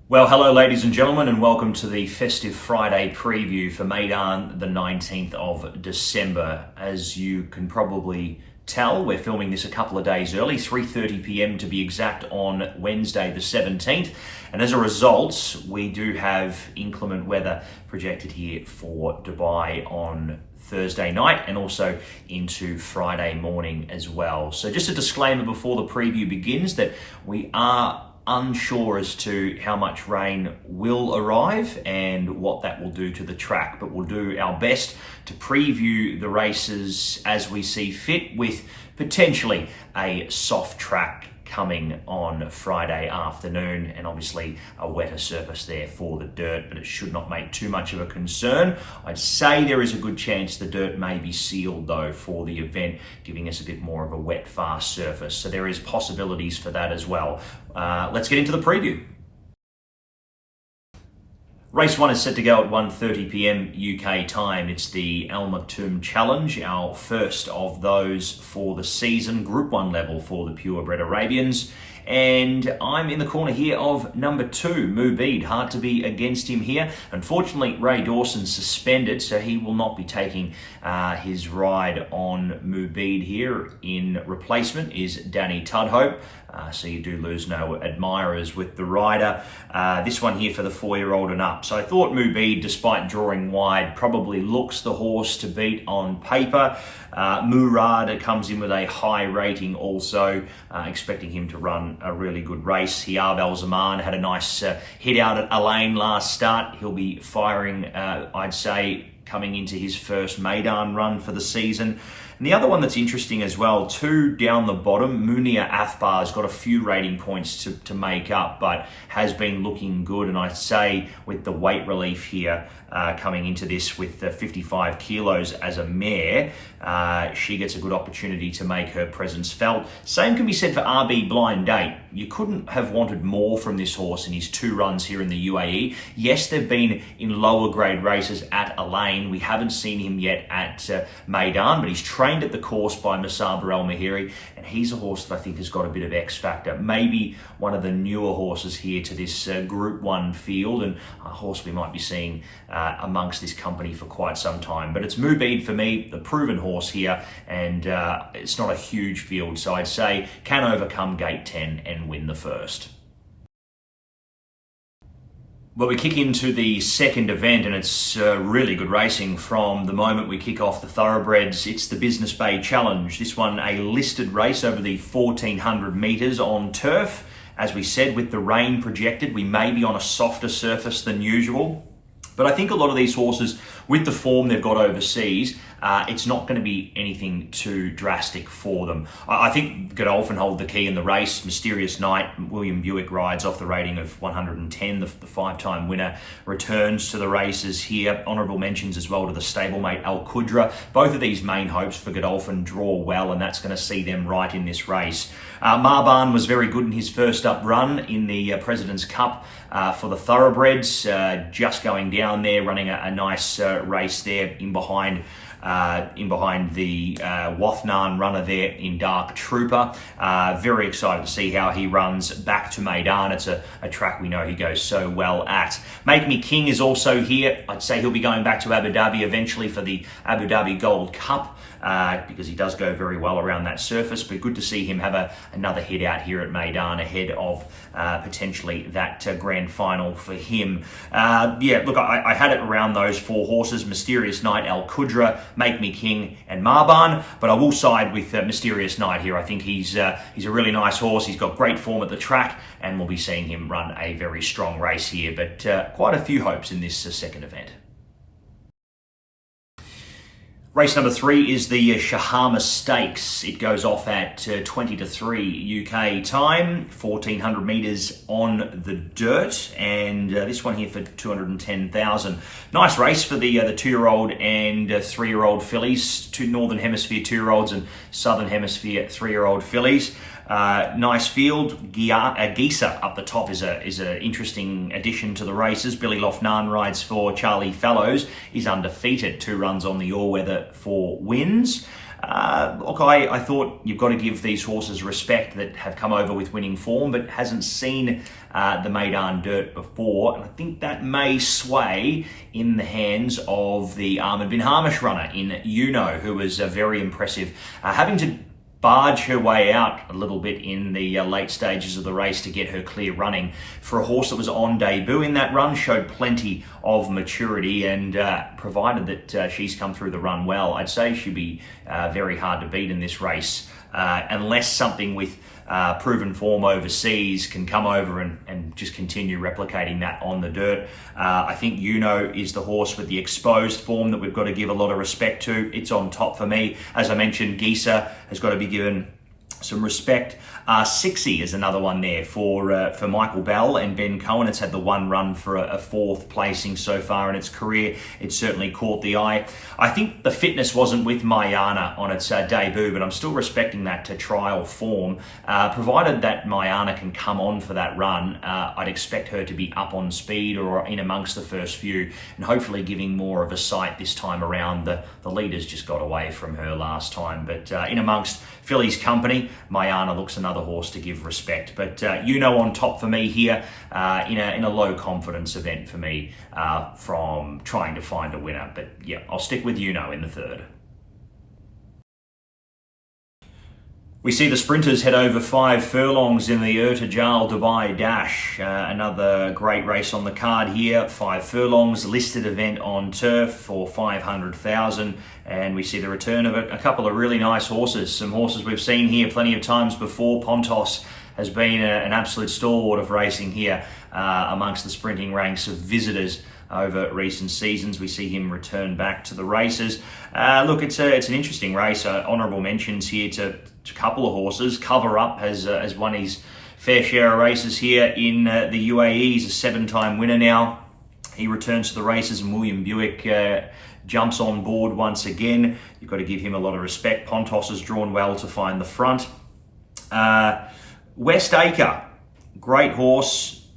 Well, hello ladies and gentlemen, and welcome to the Festive Friday preview for Meydan the 19th of December. As you can probably tell, we're filming this a couple of days early, 3:30 p.m. to be exact, on Wednesday the 17th. And as a result, we do have inclement weather projected here for Dubai on Thursday night and also into Friday morning as well. So just a disclaimer before the preview begins that we are unsure as to how much rain will arrive and what that will do to the track, but we'll do our best to preview the races as we see fit, with potentially a soft track coming on Friday afternoon, and obviously a wetter surface there for the dirt, but it should not make too much of a concern. I'd say there is a good chance the dirt may be sealed though for the event, giving us a bit more of a wet, fast surface. So there is possibilities for that as well. Let's get into the preview. Race 1 is set to go at 1:30 p.m. UK time. It's the Al Maktoum Challenge, our first of those for the season, Group 1 level for the purebred Arabians. And I'm in the corner here of number 2, Mubeed. Hard to be against him here. Unfortunately, Ray Dawson suspended, so he will not be taking his ride on Mubeed here. In replacement is Danny Tudhope. So you do lose no admirers with the rider. This one here for the 4-year-old and up. So I thought Mubeed, despite drawing wide, probably looks the horse to beat on paper. Murad comes in with a high rating also, expecting him to run a really good race. Hiyab Al Zaman had a nice hit out at Loughnane last start. He'll be firing, I'd say, coming into his first Meydan run for the season. And the other one that's interesting as well, 2 down the bottom, Munir Athbar's got a few rating points to make up, but has been looking good. And I'd say with the weight relief here coming into this with 55 kilos as a mare, she gets a good opportunity to make her presence felt. Same can be said for RB Blind Date. You couldn't have wanted more from this horse in his 2 runs here in the UAE. Yes, they've been in lower grade races at Loughnane. We haven't seen him yet at Meydan, but he's trained at the course by Musaber Al Mahiri, and he's a horse that I think has got a bit of X factor. Maybe one of the newer horses here to this Group 1 field, and a horse we might be seeing amongst this company for quite some time. But it's Mubeed for me, the proven horse here, and it's not a huge field, so I'd say can overcome gate 10 and win the first. Well, we kick into the second event, and it's really good racing from the moment we kick off the thoroughbreds. It's the Business Bay Challenge. This one a listed race over the 1,400 metres on turf. As we said, with the rain projected, we may be on a softer surface than usual. But I think a lot of these horses, with the form they've got overseas, it's not going to be anything too drastic for them. I think Godolphin hold the key in the race. Mysterious Night, William Buick rides off the rating of 110. The 5-time winner returns to the races here. Honourable mentions as well to the stablemate Al Qudra. Both of these main hopes for Godolphin draw well, and that's going to see them right in this race. Marban was very good in his first up run in the President's Cup for the thoroughbreds, just going down there, running a nice race there in behind the Loughnane runner there in Dark Trooper. Very excited to see how he runs back to Meydan. It's a track we know he goes so well at. Make Me King is also here. I'd say he'll be going back to Abu Dhabi eventually for the Abu Dhabi Gold Cup, because he does go very well around that surface. But good to see him have another hit out here at Meydan ahead of potentially that grand final for him. Yeah, look, I had it around those 4 horses: Mysterious Night, Al Qudra, Make Me King, and Marban. But I will side with Mysterious Night here. I think he's a really nice horse. He's got great form at the track, and we'll be seeing him run a very strong race here. But quite a few hopes in this second event. Race number 3 is the Shahama Stakes. It goes off at 20 to 3 UK time, 1,400 metres on the dirt, and this one here for 210,000. Nice race for the 2-year-old and 3-year-old fillies, 2 Northern Hemisphere 2-year-olds and Southern Hemisphere 3-year-old fillies. Nice field. Gisa up the top is an interesting addition to the races. Billy Loughnane rides for Charlie Fallows. He's undefeated, 2 runs on the all-weather, 4 wins. Look, I thought you've got to give these horses respect that have come over with winning form, but hasn't seen the Meydan dirt before. And I think that may sway in the hands of the Ahmed bin Hamish runner in who was very impressive. Having to barge her way out a little bit in the late stages of the race to get her clear running for a horse that was on debut in that run, showed plenty of maturity, and provided that she's come through the run well, I'd say she'd be very hard to beat in this race, unless something with proven form overseas can come over and just continue replicating that on the dirt. I think is the horse with the exposed form that we've got to give a lot of respect to. It's on top for me. As I mentioned, Gisa has got to be given some respect. Sixie is another one there for Michael Bell and Ben Cohen. It's had the one run for a fourth placing so far in its career. It certainly caught the eye. I think the fitness wasn't with Mayana on its debut, but I'm still respecting that to trial form. Provided that Mayana can come on for that run, I'd expect her to be up on speed or in amongst the first few, and hopefully giving more of a sight this time around. The leaders just got away from her last time, but in amongst Philly's company, Mayana looks another horse to give respect. But on top for me here in a low confidence event for me from trying to find a winner. But yeah, I'll stick with in the third. We see the sprinters head over 5 furlongs in the Ertajal Dubai Dash. Another great race on the card here. 5 furlongs, listed event on turf for 500,000. And we see the return of a couple of really nice horses. Some horses we've seen here plenty of times before. Pontos has been an absolute stalwart of racing here amongst the sprinting ranks of visitors over recent seasons. We see him return back to the races. Look, it's an interesting race. Honourable mentions here to a couple of horses. Cover Up has won his fair share of races here in the UAE. He's a 7-time winner now. He returns to the races, and William Buick jumps on board once again. You've got to give him a lot of respect. Pontos has drawn well to find the front. West Acre, great horse.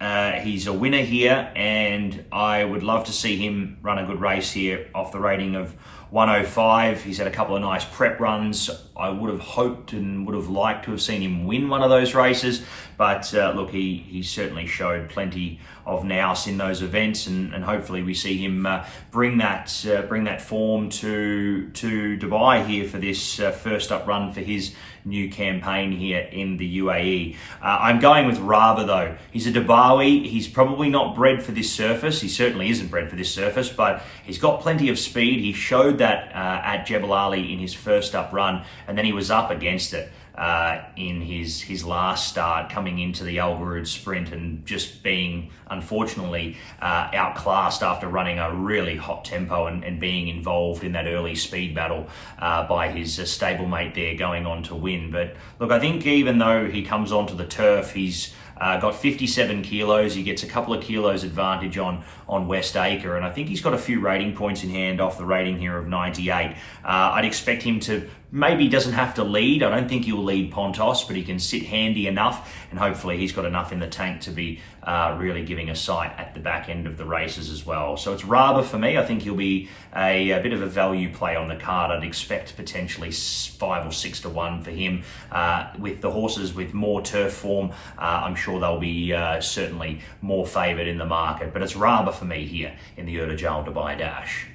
He's a winner here, and I would love to see him run a good race here off the rating of 105. He's had a couple of nice prep runs. I would have hoped and would have liked to have seen him win one of those races, but look, he certainly showed plenty of nous in those events, and hopefully we see him bring that form to Dubai here for this first up run for his new campaign here in the UAE. I'm going with Raba though. He's a Dubawi. He's probably not bred for this surface. He certainly isn't bred for this surface, but he's got plenty of speed. He showed that at Jebel Ali in his first up run, and then he was up against it in his last start coming into the Al Gurud sprint, and just being unfortunately outclassed after running a really hot tempo and being involved in that early speed battle by his stablemate there going on to win. But look, I think even though he comes onto the turf, he's got 57 kilos. He gets a couple of kilos advantage on West Acre, and I think he's got a few rating points in hand off the rating here of 98. I'd expect him to, maybe doesn't have to lead. I don't think he'll lead Pontos, but he can sit handy enough, and hopefully he's got enough in the tank to be really giving a sight at the back end of the races as well. So it's Raba for me. I think he'll be a bit of a value play on the card. I'd expect potentially 5 or 6 to 1 for him. With the horses with more turf form, I'm sure they'll be certainly more favoured in the market. But it's Raba for me here in the Ertajal Dubai Dash.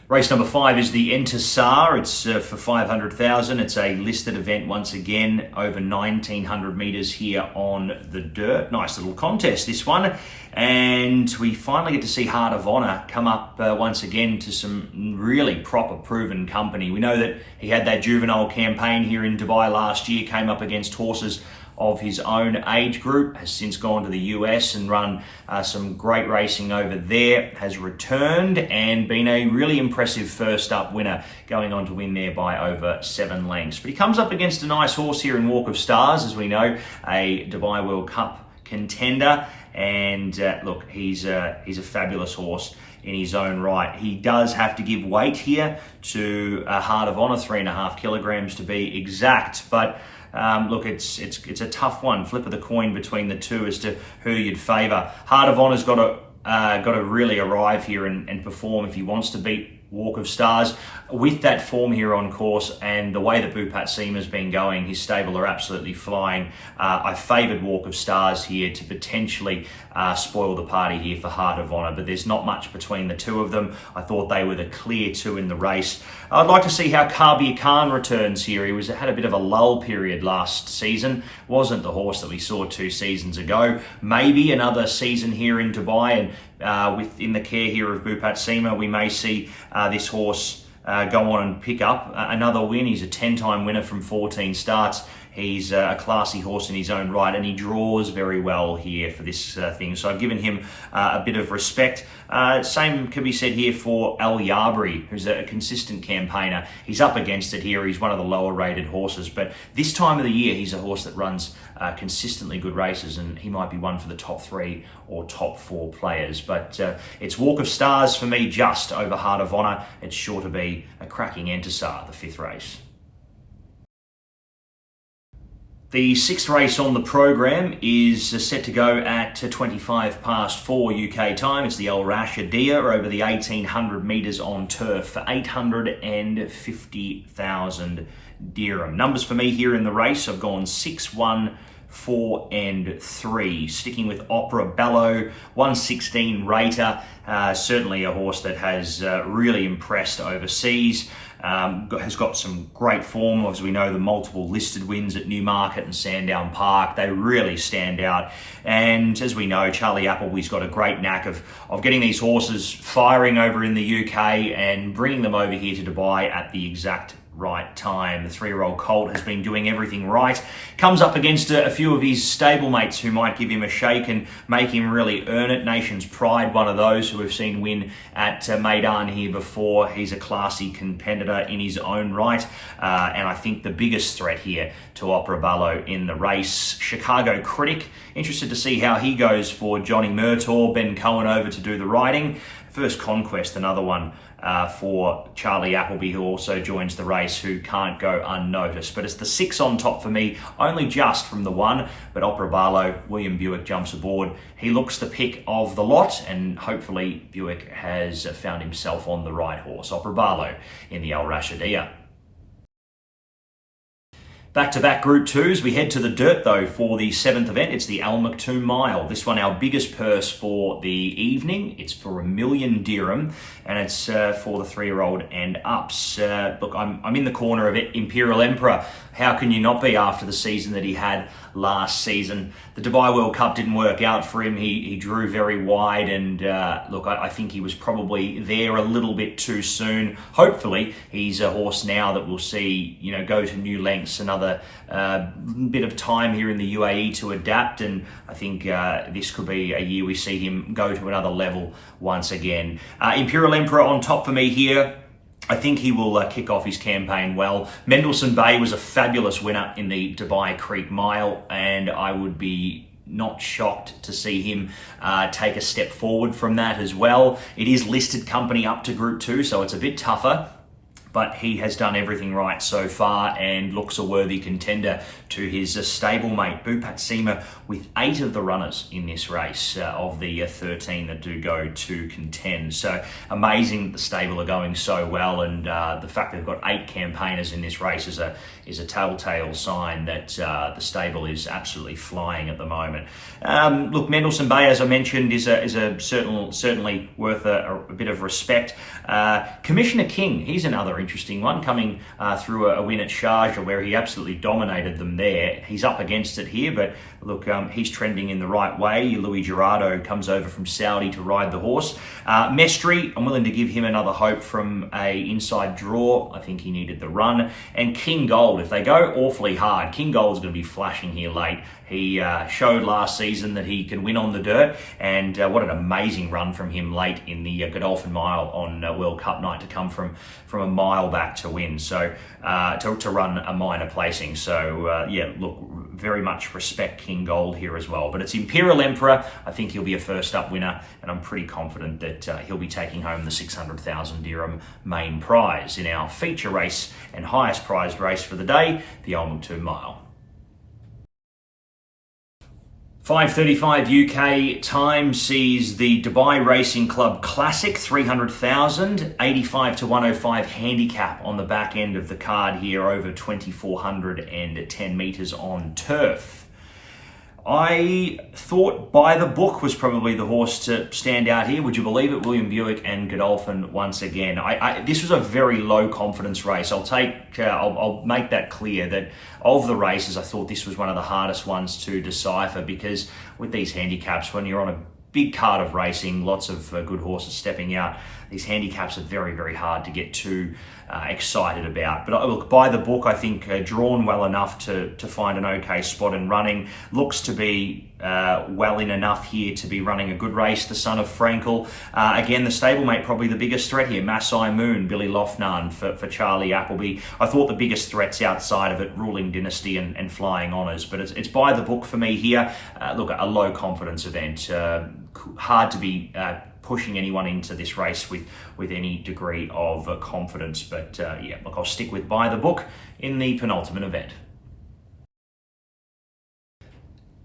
Race number 5 is the Entisar. It's for 500,000. It's a listed event once again, over 1,900 metres here on the dirt. Nice little contest, this one. And we finally get to see Heart of Honour come up once again to some really proper proven company. We know that he had that juvenile campaign here in Dubai last year, came up against horses of his own age group, has since gone to the US and run some great racing over there, has returned and been a really impressive first up winner, going on to win there by over 7 lengths. But he comes up against a nice horse here in Walk of Stars, as we know, a Dubai World Cup contender, and look, he's a fabulous horse in his own right. He does have to give weight here to Heart of Honour, 3.5 kilograms to be exact, but look, it's a tough one. Flip of the coin between the two as to who you'd favour. Heart of Honour's got to really arrive here and perform if he wants to beat Walk of Stars. With that form here on course and the way that Bhupat Seemar's been going, his stable are absolutely flying. I favoured Walk of Stars here to potentially spoil the party here for Heart of Honour, but there's not much between the two of them. I thought they were the clear two in the race. I'd like to see how Kabirkhan returns here. He had a bit of a lull period last season. Wasn't the horse that we saw 2 seasons ago. Maybe another season here in Dubai, and within the care here of Bhupat Seemar, we may see this horse go on and pick up another win. He's a 10-time winner from 14 starts. He's a classy horse in his own right, and he draws very well here for this thing. So I've given him a bit of respect. Same can be said here for Al Yabri, who's a consistent campaigner. He's up against it here. He's one of the lower rated horses, but this time of the year, he's a horse that runs consistently good races, and he might be one for the top 3 or top 4 players. But it's Walk of Stars for me, just over Heart of Honour. It's sure to be a cracking Entisar, the 5th race. The 6th race on the program is set to go at 25 past 4 UK time. It's the Al Rashidiya over the 1800 metres on turf for 850,000 dirham. Numbers for me here in the race, I've gone 6, 1, 4 and 3. Sticking with Opera Ballo, 116 rater. Certainly a horse that has really impressed overseas. Has got some great form. As we know, the multiple listed wins at Newmarket and Sandown Park, they really stand out. And as we know, Charlie Appleby's got a great knack of getting these horses firing over in the UK and bringing them over here to Dubai at the exact right time. The 3-year-old colt has been doing everything right. Comes up against a few of his stablemates who might give him a shake and make him really earn it. Nation's Pride, one of those who we've seen win at Meydan here before. He's a classy competitor in his own right. And I think the biggest threat here to Opera Ballo in the race, Chicago Critic. Interested to see how he goes for Johnny Murtaugh. Ben Cohen over to do the riding. First Conquest, another one for Charlie Appleby, who also joins the race, who can't go unnoticed. But it's the 6 on top for me, only just from the 1. But Opera Ballo, William Buick jumps aboard. He looks the pick of the lot, and hopefully Buick has found himself on the right horse. Opera Ballo in the Al Rashidiya. Back-to-back Group 2s. We head to the dirt, though, for the 7th event. It's the Al Maktoum Mile. This one, our biggest purse for the evening. It's for 1 million dirham, and it's for the 3-year-old and ups. Look, I'm in the corner of it. Imperial Emperor. How can you not be after the season that he had last season? The Dubai World Cup didn't work out for him. He drew very wide, and look, I think he was probably there a little bit too soon. Hopefully, he's a horse now that we'll see, go to new lengths, another bit of time here in the UAE to adapt, and I think this could be a year we see him go to another level once again. Imperial Emperor on top for me here. I think he will kick off his campaign well. Mendelssohn Bay was a fabulous winner in the Dubai Creek Mile, and I would be not shocked to see him take a step forward from that as well. It is listed company up to Group 2, so it's a bit tougher, but he has done everything right so far and looks a worthy contender to his stablemate, Bhupat Seemar, with 8 of the runners in this race of the 13 that do go to contend. So amazing that the stable are going so well, and the fact they've got 8 campaigners in this race is a telltale sign that the stable is absolutely flying at the moment. Look, Mendelssohn Bay, as I mentioned, is certainly worth a bit of respect. Commissioner King, he's another interesting one, coming through a win at Sharjah where he absolutely dominated them there. He's up against it here, but look, he's trending in the right way. Louis Gerardo comes over from Saudi to ride the horse. Meshtri, I'm willing to give him another hope from a inside draw. I think he needed the run. And King Gold, if they go awfully hard, King Gold's going to be flashing here late. He showed last season that he can win on the dirt, and what an amazing run from him late in the Godolphin Mile on World Cup night to come from a mile back to win. So to run a minor placing. So yeah, look, very much respect King Gold here as well. But it's Imperial Emperor. I think he'll be a first up winner, and I'm pretty confident that he'll be taking home the 600,000 dirham main prize in our feature race and highest prized race for the day, the Al Maktoum Mile. 5:35 UK time sees the Dubai Racing Club Classic 300,000, 85 to 105 handicap on the back end of the card here, over 2,410 metres on turf. I thought By the Book was probably the horse to stand out here. Would you believe it? William Buick and Godolphin once again. This was a very low confidence race. I'll make that clear that of the races, I thought this was one of the hardest ones to decipher, because with these handicaps, when you're on a big card of racing, lots of good horses stepping out, these handicaps are very, very hard to get too excited about. But look, By the Book, I think drawn well enough to find an okay spot in running. Looks to be well in enough here to be running a good race. The son of Frankel. Again, the stablemate, probably the biggest threat here. Masai Moon, Billy Loughnane for Charlie Appleby. I thought the biggest threats outside of it, Ruling Dynasty and Flying Honours. But it's By the Book for me here. Look, a low confidence event. Hard to be pushing anyone into this race with any degree of confidence. But yeah, look, I'll stick with By the Book in the penultimate event.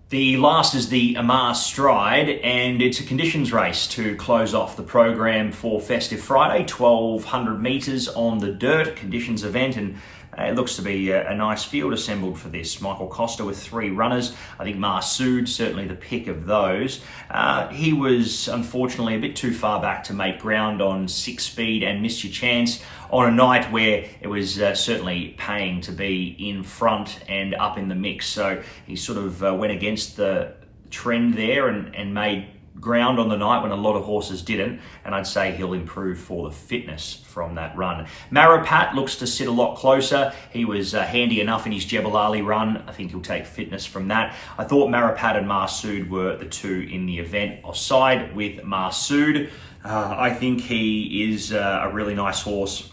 The last is the Amar Stride, and it's a conditions race to close off the program for Festive Friday. 1,200 metres on the dirt, conditions event, and it looks to be a nice field assembled for this. Michael Costa with 3 runners. I think Masood, certainly the pick of those. He was unfortunately a bit too far back to make ground on 6 speed and missed your chance on a night where it was certainly paying to be in front and up in the mix. So he sort of went against the trend there and made ground on the night when a lot of horses didn't, and I'd say he'll improve for the fitness from that run. Marapat looks to sit a lot closer. He was handy enough in his Jebel Ali run. I think he'll take fitness from that. I thought Marapat and Masood were the two in the event. I'll side with Masood. I think he is a really nice horse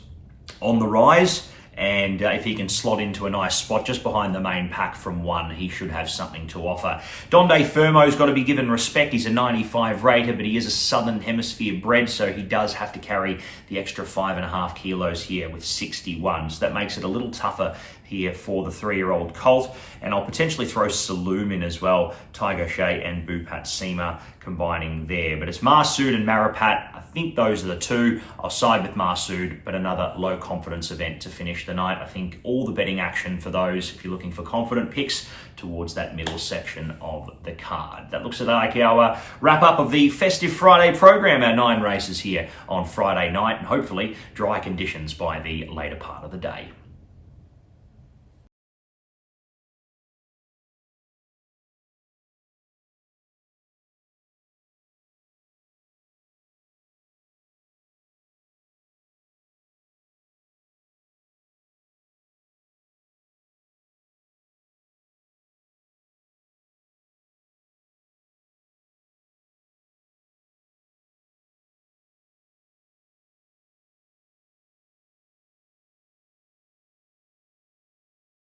on the rise, and if he can slot into a nice spot just behind the main pack from 1, he should have something to offer. Donde Fermo's got to be given respect. He's a 95 rater, but he is a Southern Hemisphere bred, so he does have to carry the extra 5.5 kilos here with 61. So that makes it a little tougher here for the 3-year-old colt. And I'll potentially throw Saloom in as well. Tiger Shea and Bhupat Seemar combining there. But it's Masood and Marapat. I think those are the two. I'll side with Masood, but another low confidence event to finish the night. I think all the betting action for those, if you're looking for confident picks, towards that middle section of the card. That looks like our wrap up of the Festive Friday program, our 9 races here on Friday night, and hopefully dry conditions by the later part of the day.